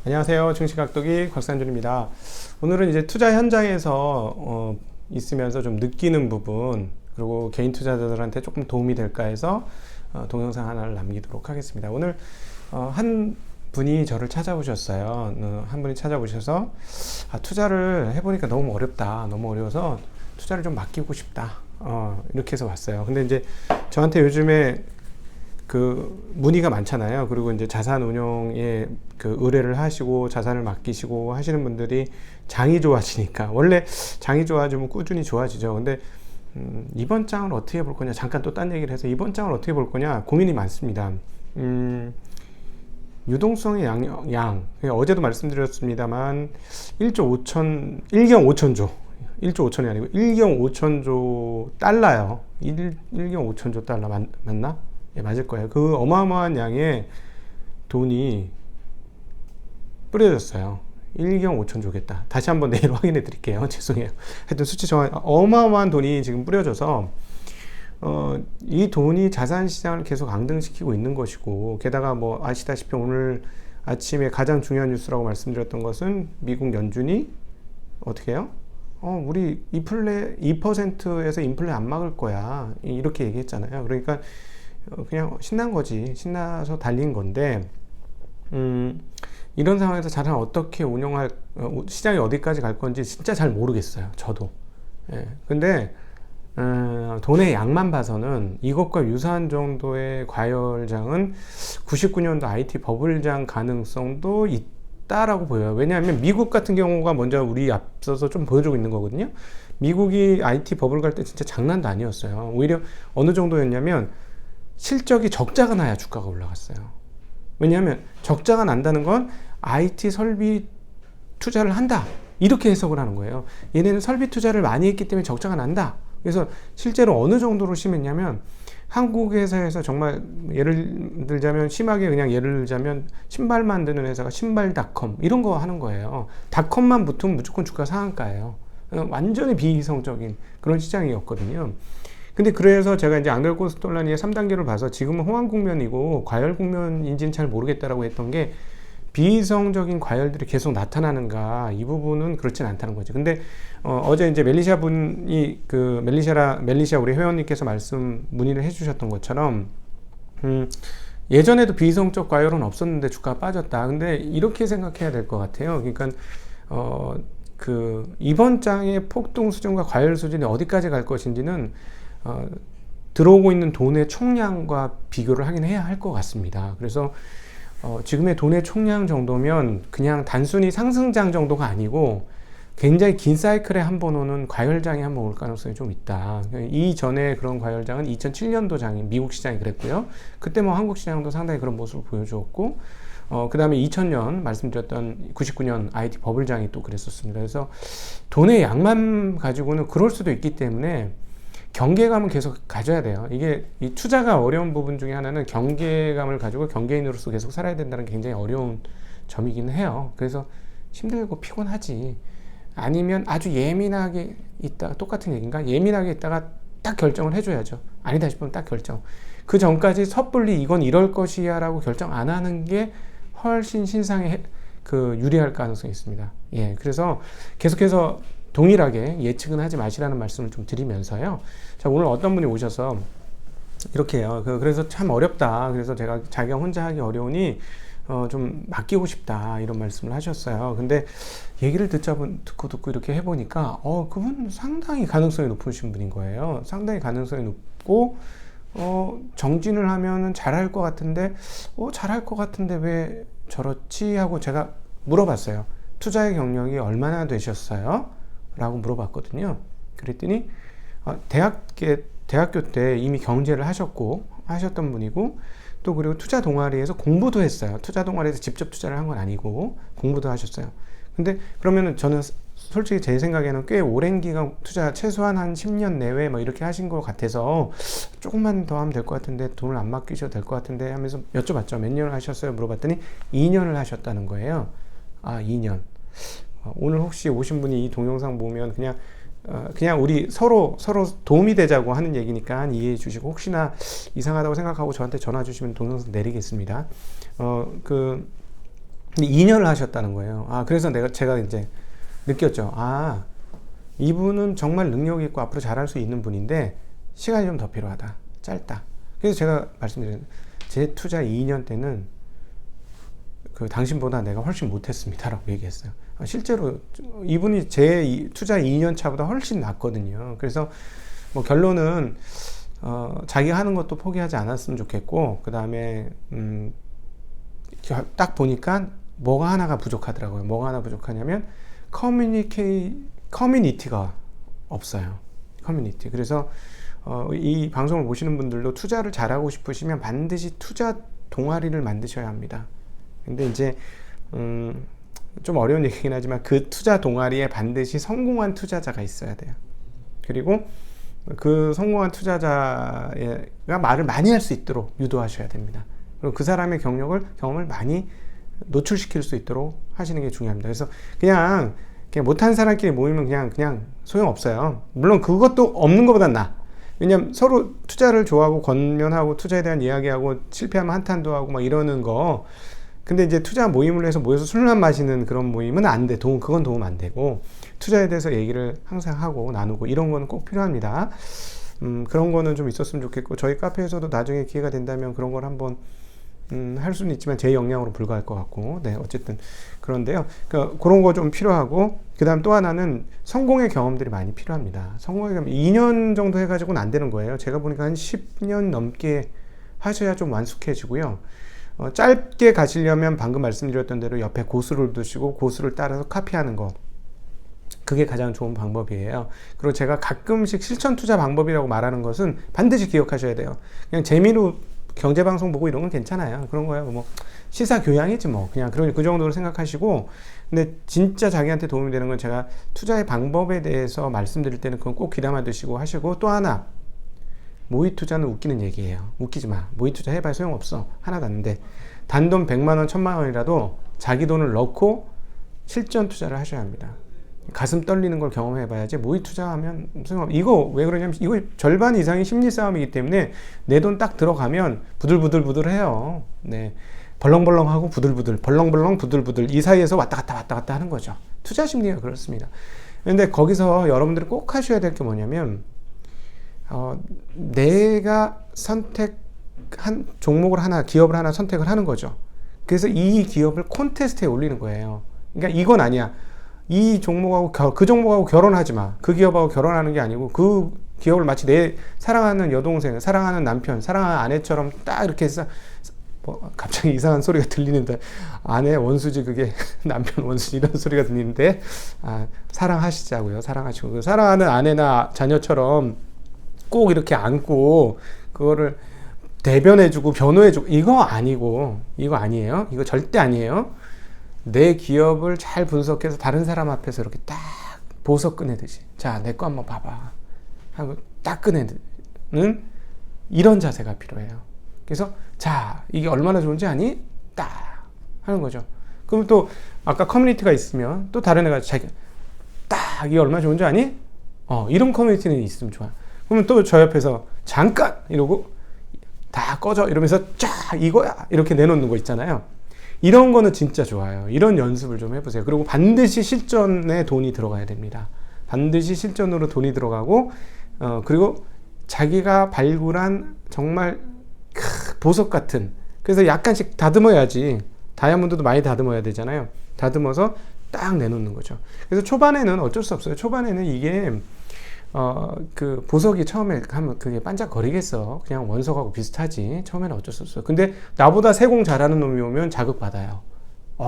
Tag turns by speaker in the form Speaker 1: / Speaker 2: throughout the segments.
Speaker 1: 안녕하세요. 증시각도기 곽산준입니다. 오늘은 이제 투자 현장에서 있으면서 좀 느끼는 부분, 그리고 개인 투자자들한테 조금 도움이 될까 해서 동영상 하나를 남기도록 하겠습니다. 오늘 한 분이 저를 찾아오셨어요. 한 분이 찾아오셔서 투자를 해보니까 너무 어렵다, 너무 어려워서 투자를 좀 맡기고 싶다, 이렇게 해서 왔어요. 근데 이제 저한테 요즘에 그 문의가 많잖아요. 그리고 이제 자산 운용에 그 의뢰를 하시고 자산을 맡기시고 하시는 분들이 장이 좋아지니까, 원래 장이 좋아지면 꾸준히 좋아지죠. 근데 이번 장을 어떻게 볼 거냐, 잠깐 또 딴 얘기를 해서 이번 장을 어떻게 볼 거냐 고민이 많습니다. 유동성의 양, 어제도 말씀드렸습니다만 1경 5천조 1조 5천이 아니고 1경 5천조 달러요. 1경 5천조 달러 맞나? 예, 맞을 거예요. 그 어마어마한 양의 돈이 뿌려졌어요. 1경 5천조겠다. 다시 한번 내일 확인해 드릴게요. 죄송해요. 하여튼 수치 어마어마한 돈이 지금 뿌려져서 이 돈이 자산 시장을 계속 앙등시키고 있는 것이고, 게다가 뭐 아시다시피 오늘 아침에 가장 중요한 뉴스라고 말씀드렸던 것은 미국 연준이 어떻게 해요? 우리 2%에서 인플레 안 막을 거야, 이렇게 얘기했잖아요. 그러니까 그냥 신난 거지. 신나서 달린 건데, 이런 상황에서 자산 어떻게 운용할, 시장이 어디까지 갈 건지 진짜 잘 모르겠어요. 저도. 예. 근데, 돈의 양만 봐서는 이것과 유사한 정도의 과열장은 99년도 IT 버블장 가능성도 있다라고 보여요. 왜냐하면 미국 같은 경우가 먼저 우리 앞서서 좀 보여주고 있는 거거든요. 미국이 IT 버블 갈 때 진짜 장난도 아니었어요. 오히려 어느 정도였냐면, 실적이 적자가 나야 주가가 올라갔어요. 왜냐하면 적자가 난다는 건 IT 설비 투자를 한다, 이렇게 해석을 하는 거예요. 얘네는 설비 투자를 많이 했기 때문에 적자가 난다. 그래서 실제로 어느 정도로 심했냐면, 한국 회사에서 정말 예를 들자면, 심하게 그냥 예를 들자면 신발 만드는 회사가 신발닷컴 이런 거 하는 거예요. 닷컴만 붙으면 무조건 주가 상한가예요. 완전히 비이성적인 그런 시장이었거든요. 근데 그래서 제가 이제 앙겔코스톨라니의 3단계를 봐서 지금은 호황 국면이고 과열 국면인지는 잘 모르겠다라고 했던 게, 비이성적인 과열들이 계속 나타나는가, 이 부분은 그렇진 않다는 거죠. 근데 어제 이제 멜리샤 분이 멜리샤 우리 회원님께서 문의를 해주셨던 것처럼, 예전에도 비이성적 과열은 없었는데 주가가 빠졌다. 근데 이렇게 생각해야 될 것 같아요. 그러니까 이번 장의 폭등 수준과 과열 수준이 어디까지 갈 것인지는 들어오고 있는 돈의 총량과 비교를 하긴 해야 할 것 같습니다. 그래서 지금의 돈의 총량 정도면 그냥 단순히 상승장 정도가 아니고 굉장히 긴 사이클에 한 번 오는 과열장이 한 번 올 가능성이 좀 있다. 이전에 그런 과열장은 2007년도 장이 미국 시장이 그랬고요. 그때 뭐 한국 시장도 상당히 그런 모습을 보여주었고, 그 다음에 2000년 말씀드렸던 99년 IT 버블장이 또 그랬었습니다. 그래서 돈의 양만 가지고는 그럴 수도 있기 때문에 경계감은 계속 가져야 돼요. 이게 이 투자가 어려운 부분 중에 하나는 경계감을 가지고 경계인으로서 계속 살아야 된다는 게 굉장히 어려운 점이긴 해요. 그래서 힘들고 피곤하지. 아니면 아주 예민하게 있다가, 똑같은 얘기인가? 예민하게 있다가 딱 결정을 해줘야죠. 아니다 싶으면 딱 결정. 그 전까지 섣불리 이건 이럴 것이야 라고 결정 안 하는 게 훨씬 신상에 유리할 가능성이 있습니다. 예, 그래서 계속해서 동일하게 예측은 하지 마시라는 말씀을 좀 드리면서요. 자, 오늘 어떤 분이 오셔서 이렇게 해요. 그래서 참 어렵다. 그래서 제가 자기가 혼자 하기 어려우니 좀 맡기고 싶다, 이런 말씀을 하셨어요. 근데 얘기를 듣고 이렇게 해보니까 그분 상당히 가능성이 높으신 분인 거예요. 상당히 가능성이 높고, 정진을 하면은 잘할 것 같은데, 잘할 것 같은데 왜 저렇지 하고 제가 물어봤어요. 투자의 경력이 얼마나 되셨어요? 라고 물어봤거든요. 그랬더니 대학교 때 이미 경제를 하셨던 분이고, 또 그리고 투자 동아리에서 공부도 했어요. 투자 동아리에서 직접 투자를 한 건 아니고 공부도 하셨어요. 근데 그러면은 저는 솔직히 제 생각에는 꽤 오랜 기간 투자, 최소한 한 10년 내외 뭐 이렇게 하신 것 같아서 조금만 더 하면 될 것 같은데, 돈을 안 맡기셔도 될 것 같은데 하면서 여쭤봤죠. 몇 년을 하셨어요? 물어봤더니 2년을 하셨다는 거예요. 2년. 오늘 혹시 오신 분이 이 동영상 보면 그냥 우리 서로 도움이 되자고 하는 얘기니까 이해해 주시고, 혹시나 이상하다고 생각하고 저한테 전화 주시면 동영상 내리겠습니다. 근데 2년을 하셨다는 거예요. 그래서 제가 이제 느꼈죠. 이분은 정말 능력 있고 앞으로 잘할 수 있는 분인데 시간이 좀 더 필요하다. 짧다. 그래서 제가 말씀드린 제 투자 2년 때는 당신보다 내가 훨씬 못했습니다라고 얘기했어요. 실제로 이분이 제 투자 2년 차보다 훨씬 낫거든요. 그래서 뭐 결론은 자기가 하는 것도 포기하지 않았으면 좋겠고, 그 다음에 딱 보니까 뭐가 하나가 부족하더라고요. 뭐가 하나 부족하냐면 커뮤니티가 없어요. 커뮤니티. 그래서 이 방송을 보시는 분들도 투자를 잘하고 싶으시면 반드시 투자 동아리를 만드셔야 합니다. 근데 이제 좀 어려운 얘기긴 하지만 그 투자 동아리에 반드시 성공한 투자자가 있어야 돼요. 그리고 그 성공한 투자자가 말을 많이 할 수 있도록 유도하셔야 됩니다. 그리고 그 사람의 경험을 많이 노출시킬 수 있도록 하시는 게 중요합니다. 그래서 그냥 못하는 사람끼리 모이면 그냥 소용없어요. 물론 그것도 없는 것보단 나아. 왜냐면 서로 투자를 좋아하고 권면하고 투자에 대한 이야기하고 실패하면 한탄도 하고 막 이러는 거. 근데 이제 투자 모임을 해서 모여서 술만 마시는 그런 모임은 안 돼. 그건 도움 안 되고, 투자에 대해서 얘기를 항상 하고 나누고 이런 거는 꼭 필요합니다. 그런 거는 좀 있었으면 좋겠고, 저희 카페에서도 나중에 기회가 된다면 그런 걸 한번 할 수는 있지만 제 역량으로 불과할 것 같고, 네, 어쨌든 그런데요. 그런 거 좀 필요하고, 그 다음 또 하나는 성공의 경험들이 많이 필요합니다. 성공의 경험 2년 정도 해가지고는 안 되는 거예요. 제가 보니까 한 10년 넘게 하셔야 좀 완숙해지고요. 짧게 가시려면 방금 말씀드렸던 대로 옆에 고수를 두시고 고수를 따라서 카피하는 거, 그게 가장 좋은 방법이에요. 그리고 제가 가끔씩 실천 투자 방법이라고 말하는 것은 반드시 기억하셔야 돼요. 그냥 재미로 경제방송 보고 이런 건 괜찮아요. 그런 거야 뭐 시사 교양이지 뭐, 그냥 그 정도로 생각하시고, 근데 진짜 자기한테 도움이 되는 건 제가 투자의 방법에 대해서 말씀드릴 때는 그건 꼭 귀담아 두시고 하시고, 또 하나, 모의 투자는 웃기는 얘기예요. 웃기지 마. 모의 투자 해봐야 소용없어. 하나도 안 돼. 단돈 100만 원, 1000만 원이라도 자기 돈을 넣고 실전 투자를 하셔야 합니다. 가슴 떨리는 걸 경험해봐야지 모의 투자하면 소용없어. 이거 왜 그러냐면 이거 절반 이상이 심리 싸움이기 때문에 내 돈 딱 들어가면 부들부들해요. 네. 벌렁벌렁하고 부들부들, 벌렁벌렁 부들부들, 이 사이에서 왔다 갔다 하는 거죠. 투자 심리가 그렇습니다. 근데 거기서 여러분들이 꼭 하셔야 될 게 뭐냐면, 내가 선택한 종목을 기업을 하나 선택을 하는 거죠. 그래서 이 기업을 콘테스트에 올리는 거예요. 그러니까 이건 아니야. 이 종목하고 그 종목하고 결혼하지 마. 그 기업하고 결혼하는 게 아니고 그 기업을 마치 내 사랑하는 여동생, 사랑하는 남편, 사랑하는 아내처럼 딱 이렇게 해서 갑자기 이상한 소리가 들리는데, 아내 원수지 그게 남편 원수지 이런 소리가 들리는데, 사랑하시자고요. 사랑하시고 사랑하는 아내나 자녀처럼 꼭 이렇게 안고 그거를 대변해주고 변호해주고, 이거 아니에요. 이거 절대 아니에요. 내 기업을 잘 분석해서 다른 사람 앞에서 이렇게 딱 보석 꺼내듯이, 자, 내 거 한번 봐봐 하고 딱 꺼내는 이런 자세가 필요해요. 그래서 자, 이게 얼마나 좋은지 아니? 딱 하는 거죠. 그럼 또 아까 커뮤니티가 있으면 또 다른 애가 자기 딱 이게 얼마나 좋은지 아니? 이런 커뮤니티는 있으면 좋아. 그러면 또 저 옆에서 잠깐 이러고 다 꺼져 이러면서 쫙 이거야 이렇게 내놓는 거 있잖아요. 이런 거는 진짜 좋아요. 이런 연습을 좀 해보세요. 그리고 반드시 실전에 돈이 들어가야 됩니다. 반드시 실전으로 돈이 들어가고, 그리고 자기가 발굴한 정말 보석 같은, 그래서 약간씩 다듬어야지, 다이아몬드도 많이 다듬어야 되잖아요. 다듬어서 딱 내놓는 거죠. 그래서 초반에는 어쩔 수 없어요. 초반에는 이게 그 보석이 처음에 하면 그게 반짝거리겠어. 그냥 원석하고 비슷하지. 처음에는 어쩔 수 없어요. 근데 나보다 세공 잘하는 놈이 오면 자극받아요.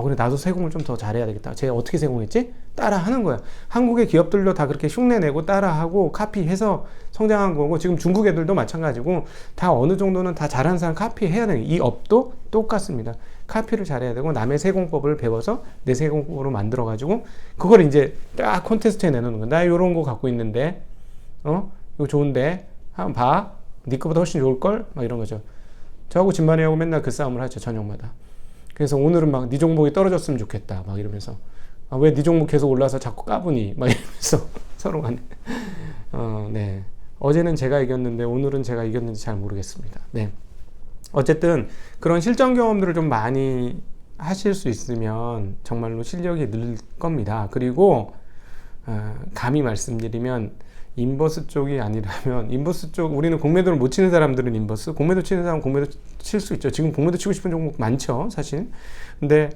Speaker 1: 그래, 나도 세공을 좀 더 잘해야 되겠다. 쟤 어떻게 세공했지? 따라 하는 거야. 한국의 기업들도 다 그렇게 흉내내고 따라하고 카피해서 성장한 거고, 지금 중국 애들도 마찬가지고, 다 어느 정도는 다 잘하는 사람 카피해야 돼요. 이 업도 똑같습니다. 카피를 잘해야 되고, 남의 세공법을 배워서 내 세공법으로 만들어가지고, 그걸 이제 딱 콘테스트에 내놓는 거야. 나 이런 거 갖고 있는데, 이거 좋은데 한번 봐. 네 거보다 훨씬 좋을걸? 막 이런 거죠. 저하고 진만이하고 맨날 그 싸움을 하죠, 저녁마다. 그래서 오늘은 막 네 종목이 떨어졌으면 좋겠다 막 이러면서, 왜 네 종목 계속 올라서 자꾸 까부니 막 이러면서 서로 간에 네. 어제는 제가 이겼는데 오늘은 제가 이겼는지 잘 모르겠습니다. 네. 어쨌든 그런 실전 경험들을 좀 많이 하실 수 있으면 정말로 실력이 늘 겁니다. 그리고 감히 말씀드리면 인버스 쪽이 아니라면 인버스 쪽 우리는 공매도를 못 치는 사람들은 인버스, 공매도 치는 사람은 공매도 칠 수 있죠. 지금 공매도 치고 싶은 종목 많죠, 사실. 근데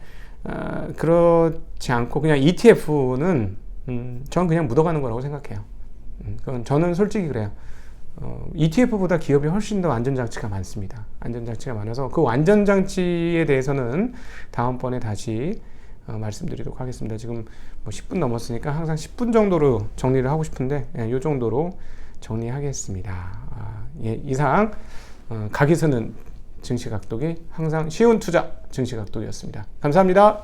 Speaker 1: 그렇지 않고 그냥 ETF는 저는 그냥 묻어가는 거라고 생각해요. 그건 저는 솔직히 그래요. ETF보다 기업이 훨씬 더 안전장치가 많습니다. 안전장치가 많아서 그 안전장치에 대해서는 다음번에 다시 말씀드리도록 하겠습니다. 지금 뭐 10분 넘었으니까 항상 10분 정도로 정리를 하고 싶은데 이 정도로 정리하겠습니다. 예, 이상 각이 서는 증시각도기 항상 쉬운 투자 증시각도기였습니다. 감사합니다.